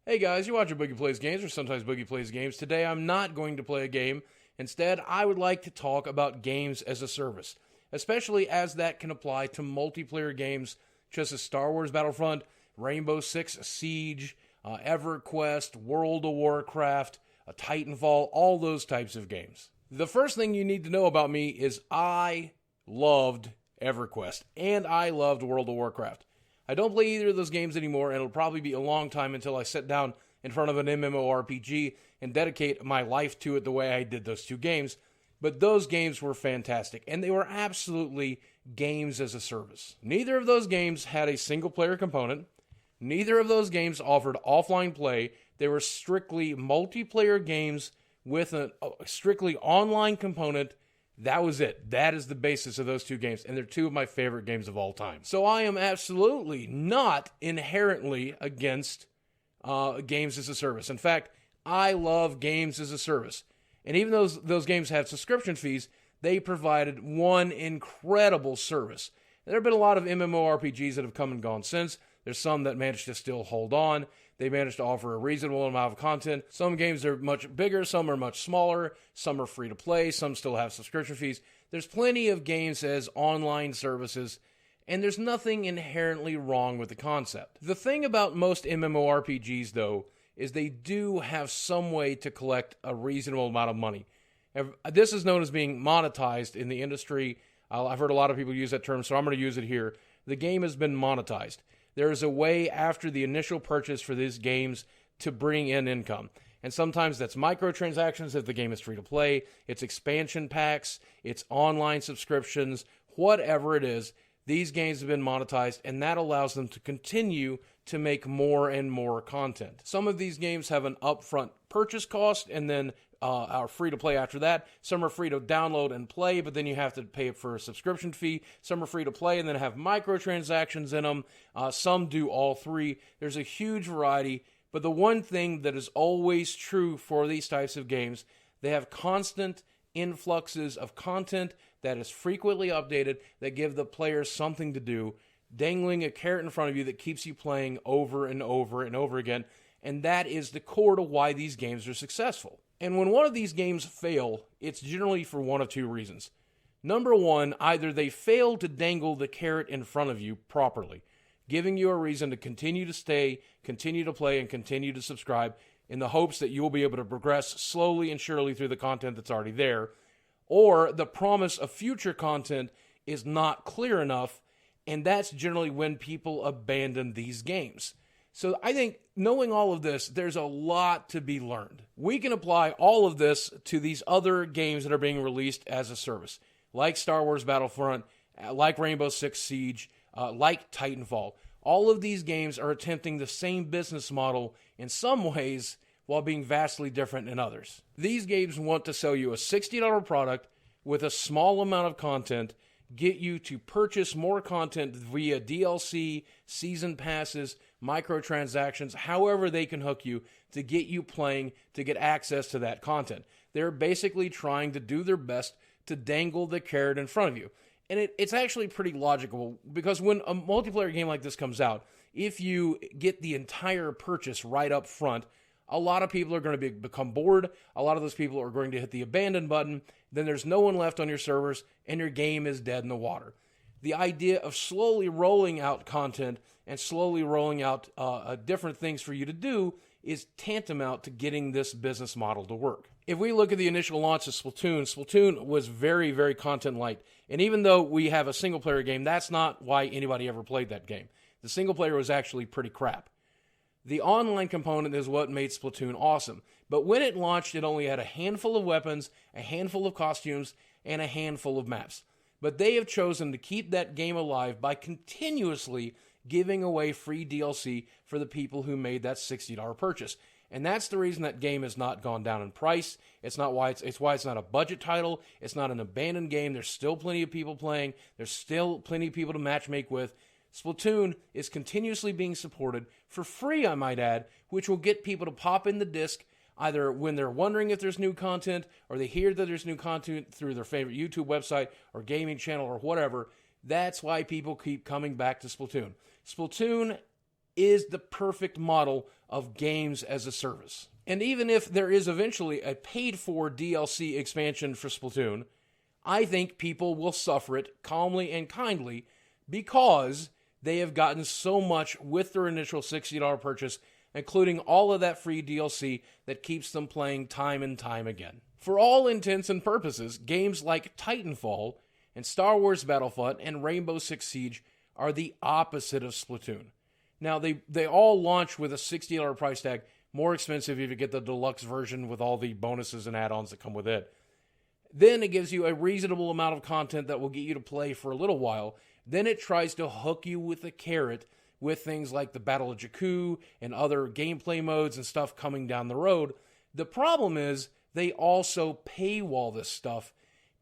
Hey guys, you're watching Boogie Plays Games, or sometimes Boogie Plays Games. Today I'm not going to play a game. Instead, I would like to talk about games as a service, especially as that can apply to multiplayer games such as Star Wars Battlefront, Rainbow Six Siege, Everquest, World of Warcraft, Titanfall, all those types of games. The first thing you need to know about me is I loved Everquest, and I loved World of Warcraft. I don't play either of those games anymore, and it'll probably be a long time until I sit down in front of an MMORPG and dedicate my life to it the way I did those two games. But those games were fantastic, and they were absolutely games as a service. Neither of those games had a single-player component. Neither of those games offered offline play. They were strictly multiplayer games with a strictly online component. That was it. That is the basis of those two games, and they're two of my favorite games of all time. So I am absolutely not inherently against games as a service. In fact, I love games as a service. And even though those games have subscription fees, they provided one incredible service. There have been a lot of MMORPGs that have come and gone since. There's some that managed to still hold on. They managed to offer a reasonable amount of content. Some games are much bigger, some are much smaller, some are free to play, some still have subscription fees. There's plenty of games as online services, and there's nothing inherently wrong with the concept. The thing about most MMORPGs, though, is they do have some way to collect a reasonable amount of money. This is known as being monetized in the industry. I've heard a lot of people use that term, so I'm going to use it here. The game has been monetized. There is a way after the initial purchase for these games to bring in income. And sometimes that's microtransactions if the game is free to play, it's expansion packs, it's online subscriptions, whatever it is. These games have been monetized, and that allows them to continue to make more and more content. Some of these games have an upfront purchase cost and then are free to play after that. Some are free to download and play, but then you have to pay for a subscription fee. Some are free to play and then have microtransactions in them. Some do all three. There's a huge variety, but the one thing that is always true for these types of games, they have constant influxes of content that is frequently updated, that give the players something to do, dangling a carrot in front of you that keeps you playing over and over and over again, and that is the core to why these games are successful. And when one of these games fail, it's generally for one of two reasons. Number one, either they fail to dangle the carrot in front of you properly, giving you a reason to continue to stay, continue to play, and continue to subscribe in the hopes that you will be able to progress slowly and surely through the content that's already there, or the promise of future content is not clear enough, and that's generally when people abandon these games. So I think knowing all of this, there's a lot to be learned. We can apply all of this to these other games that are being released as a service, like Star Wars Battlefront, like Rainbow Six Siege, like Titanfall. All of these games are attempting the same business model in some ways while being vastly different in others. These games want to sell you a $60 product with a small amount of content, get you to purchase more content via DLC, season passes, microtransactions, however they can hook you to get you playing, to get access to that content. They're basically trying to do their best to dangle the carrot in front of you. And it's actually pretty logical, because when a multiplayer game like this comes out, if you get the entire purchase right up front, a lot of people are going to become bored. A lot of those people are going to hit the abandon button. Then there's no one left on your servers, and your game is dead in the water. The idea of slowly rolling out content and slowly rolling out different things for you to do is tantamount to getting this business model to work. If we look at the initial launch of Splatoon was very, very content light. And even though we have a single-player game, that's not why anybody ever played that game. The single-player was actually pretty crap. The online component is what made Splatoon awesome. But when it launched, it only had a handful of weapons, a handful of costumes, and a handful of maps. But they have chosen to keep that game alive by continuously giving away free DLC for the people who made that $60 purchase. And that's the reason that game has not gone down in price. It's why it's not a budget title. It's not an abandoned game. There's still plenty of people playing. There's still plenty of people to matchmake with. Splatoon is continuously being supported for free, I might add, which will get people to pop in the disc either when they're wondering if there's new content, or they hear that there's new content through their favorite YouTube website or gaming channel or whatever. That's why people keep coming back to Splatoon. Splatoon is the perfect model of games as a service. And even if there is eventually a paid-for DLC expansion for Splatoon, I think people will suffer it calmly and kindly because they have gotten so much with their initial $60 purchase, including all of that free DLC that keeps them playing time and time again. For all intents and purposes, games like Titanfall and Star Wars Battlefront and Rainbow Six Siege are the opposite of Splatoon. Now, they all launch with a $60 price tag, more expensive if you get the deluxe version with all the bonuses and add-ons that come with it. Then it gives you a reasonable amount of content that will get you to play for a little while. Then it tries to hook you with a carrot with things like the Battle of Jakku and other gameplay modes and stuff coming down the road. The problem is they also paywall this stuff.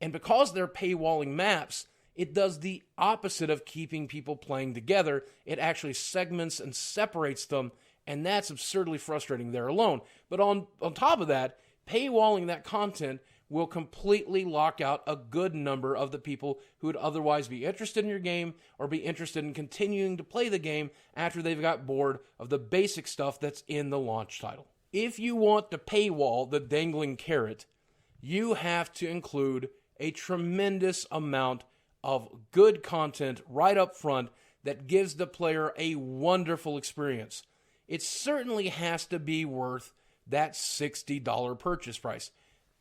And because they're paywalling maps, it does the opposite of keeping people playing together. It actually segments and separates them, and that's absurdly frustrating there alone. But on top of that, paywalling that content will completely lock out a good number of the people who would otherwise be interested in your game or be interested in continuing to play the game after they've got bored of the basic stuff that's in the launch title. If you want to paywall the dangling carrot, you have to include a tremendous amount of good content right up front that gives the player a wonderful experience. It certainly has to be worth that $60 purchase price.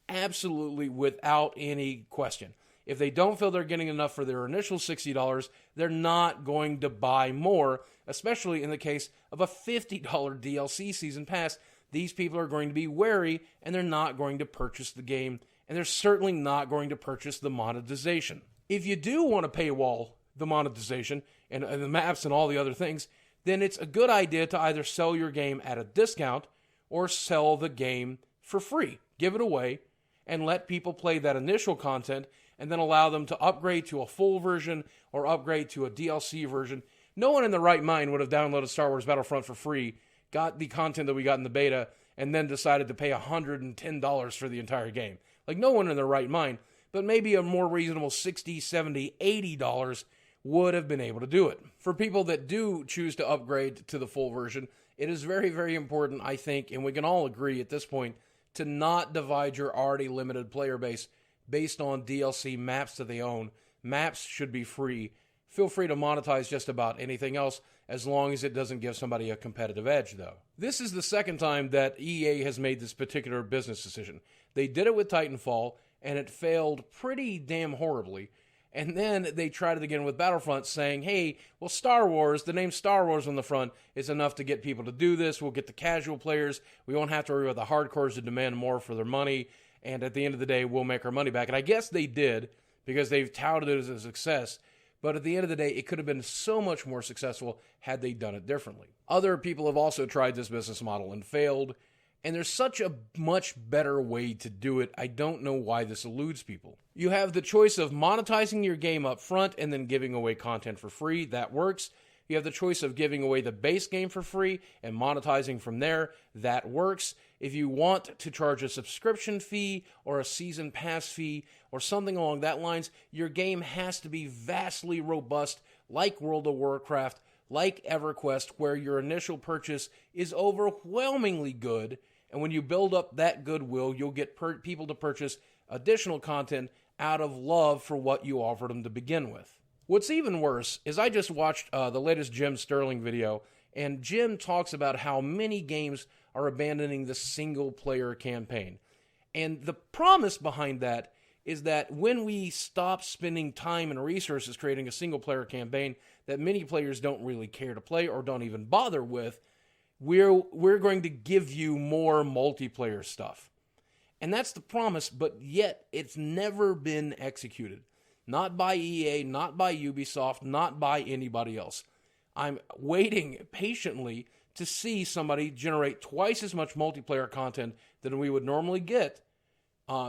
Absolutely, without any question. If they don't feel they're getting enough for their initial $60, they're not going to buy more, especially in the case of a $50 DLC season pass. These people are going to be wary, and they're not going to purchase the game, and they're certainly not going to purchase the monetization. If you do want to paywall the monetization and the maps and all the other things, then it's a good idea to either sell your game at a discount or sell the game for free. Give it away and let people play that initial content and then allow them to upgrade to a full version or upgrade to a DLC version. No one in their right mind would have downloaded Star Wars Battlefront for free, got the content that we got in the beta, and then decided to pay $110 for the entire game. Like, no one in their right mind, but maybe a more reasonable $60, $70, $80 would have been able to do it. For people that do choose to upgrade to the full version, it is very, very important, I think, and we can all agree at this point, to not divide your already limited player base based on DLC maps that they own. Maps should be free. Feel free to monetize just about anything else as long as it doesn't give somebody a competitive edge, though. This is the second time that EA has made this particular business decision. They did it with Titanfall, and it failed pretty damn horribly. And then they tried it again with Battlefront, saying, hey, well, Star Wars, the name Star Wars on the front is enough to get people to do this. We'll get the casual players. We won't have to worry about the hardcores who demand more for their money. And at the end of the day, we'll make our money back. And I guess they did, because they've touted it as a success. But at the end of the day, it could have been so much more successful had they done it differently. Other people have also tried this business model and failed. And there's such a much better way to do it. I don't know why this eludes people. You have the choice of monetizing your game up front and then giving away content for free. That works. You have the choice of giving away the base game for free and monetizing from there. That works. If you want to charge a subscription fee or a season pass fee or something along that lines, your game has to be vastly robust, like World of Warcraft, like Everquest, where your initial purchase is overwhelmingly good, and when you build up that goodwill, you'll get people to purchase additional content out of love for what you offered them to begin with. What's even worse is I just watched the latest Jim Sterling video, and Jim talks about how many games are abandoning the single-player campaign. And the promise behind that is that when we stop spending time and resources creating a single-player campaign that many players don't really care to play or don't even bother with, we're going to give you more multiplayer stuff. And that's the promise, but yet it's never been executed. Not by EA, not by Ubisoft, not by anybody else. I'm waiting patiently to see somebody generate twice as much multiplayer content than we would normally get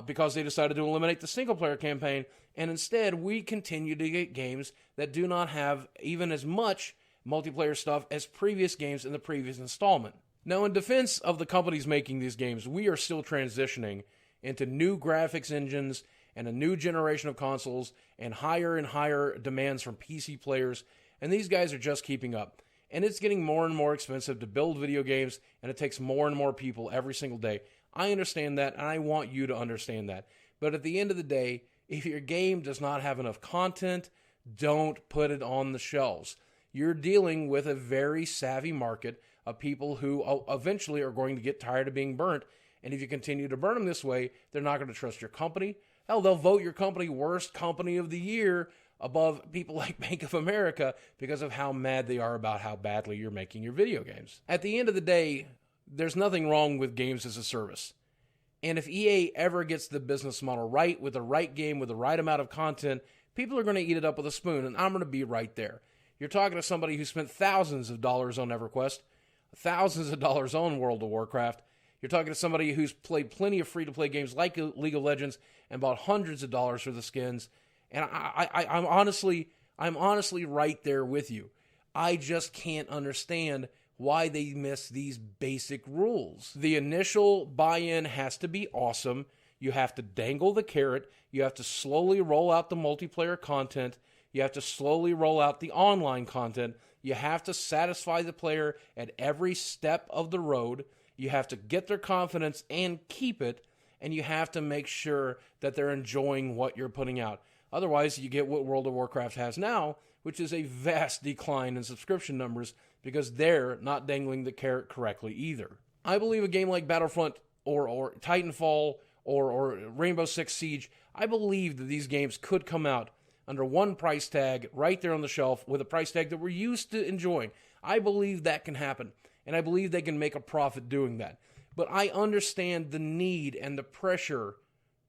because they decided to eliminate the single-player campaign, and instead we continue to get games that do not have even as much multiplayer stuff as previous games in the previous installment. Now, in defense of the companies making these games, we are still transitioning into new graphics engines and a new generation of consoles and higher demands from PC players, and these guys are just keeping up. And it's getting more and more expensive to build video games, and it takes more and more people every single day. I understand that, and I want you to understand that. But at the end of the day, if your game does not have enough content, don't put it on the shelves. You're dealing with a very savvy market of people who eventually are going to get tired of being burnt. And if you continue to burn them this way, they're not going to trust your company. Hell, they'll vote your company worst company of the year above people like Bank of America because of how mad they are about how badly you're making your video games. At the end of the day, there's nothing wrong with games as a service. And if EA ever gets the business model right, with the right game, with the right amount of content, people are going to eat it up with a spoon, and I'm going to be right there. You're talking to somebody who spent thousands of dollars on Everquest, thousands of dollars on World of Warcraft. You're talking to somebody who's played plenty of free-to-play games like League of Legends and bought hundreds of dollars for the skins. And I'm honestly right there with you. I just can't understand why they miss these basic rules. The initial buy-in has to be awesome. You have to dangle the carrot. You have to slowly roll out the multiplayer content. You have to slowly roll out the online content. You have to satisfy the player at every step of the road. You have to get their confidence and keep it. And you have to make sure that they're enjoying what you're putting out. Otherwise, you get what World of Warcraft has now, which is a vast decline in subscription numbers because they're not dangling the carrot correctly either. I believe a game like Battlefront or Titanfall or Rainbow Six Siege, I believe that these games could come out under one price tag right there on the shelf with a price tag that we're used to enjoying. I believe that can happen, and I believe they can make a profit doing that. But I understand the need and the pressure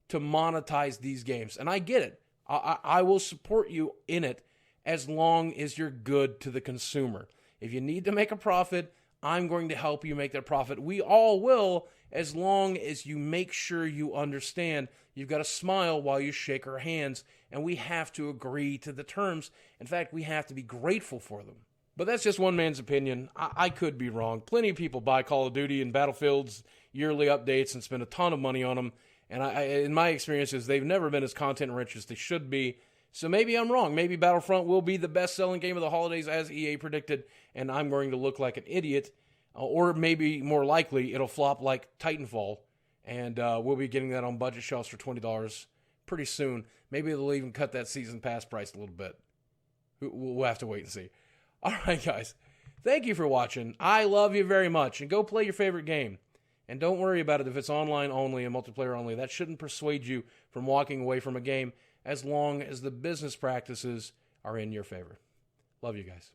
to monetize these games, and I get it. I will support you in it as long as you're good to the consumer. If you need to make a profit, I'm going to help you make that profit. We all will, as long as you make sure you understand you've got to smile while you shake our hands, and we have to agree to the terms. In fact, we have to be grateful for them. But that's just one man's opinion. I could be wrong. Plenty of people buy Call of Duty and Battlefield's yearly updates and spend a ton of money on them. And in my experiences, they've never been as content-rich as they should be. So maybe I'm wrong. Maybe Battlefront will be the best-selling game of the holidays as EA predicted, and I'm going to look like an idiot. Or maybe more likely, it'll flop like Titanfall, and we'll be getting that on budget shelves for $20 pretty soon. Maybe they'll even cut that season pass price a little bit. We'll have to wait and see. All right, guys. Thank you for watching. I love you very much, and go play your favorite game. And don't worry about it if it's online only and multiplayer only. That shouldn't persuade you from walking away from a game as long as the business practices are in your favor. Love you guys.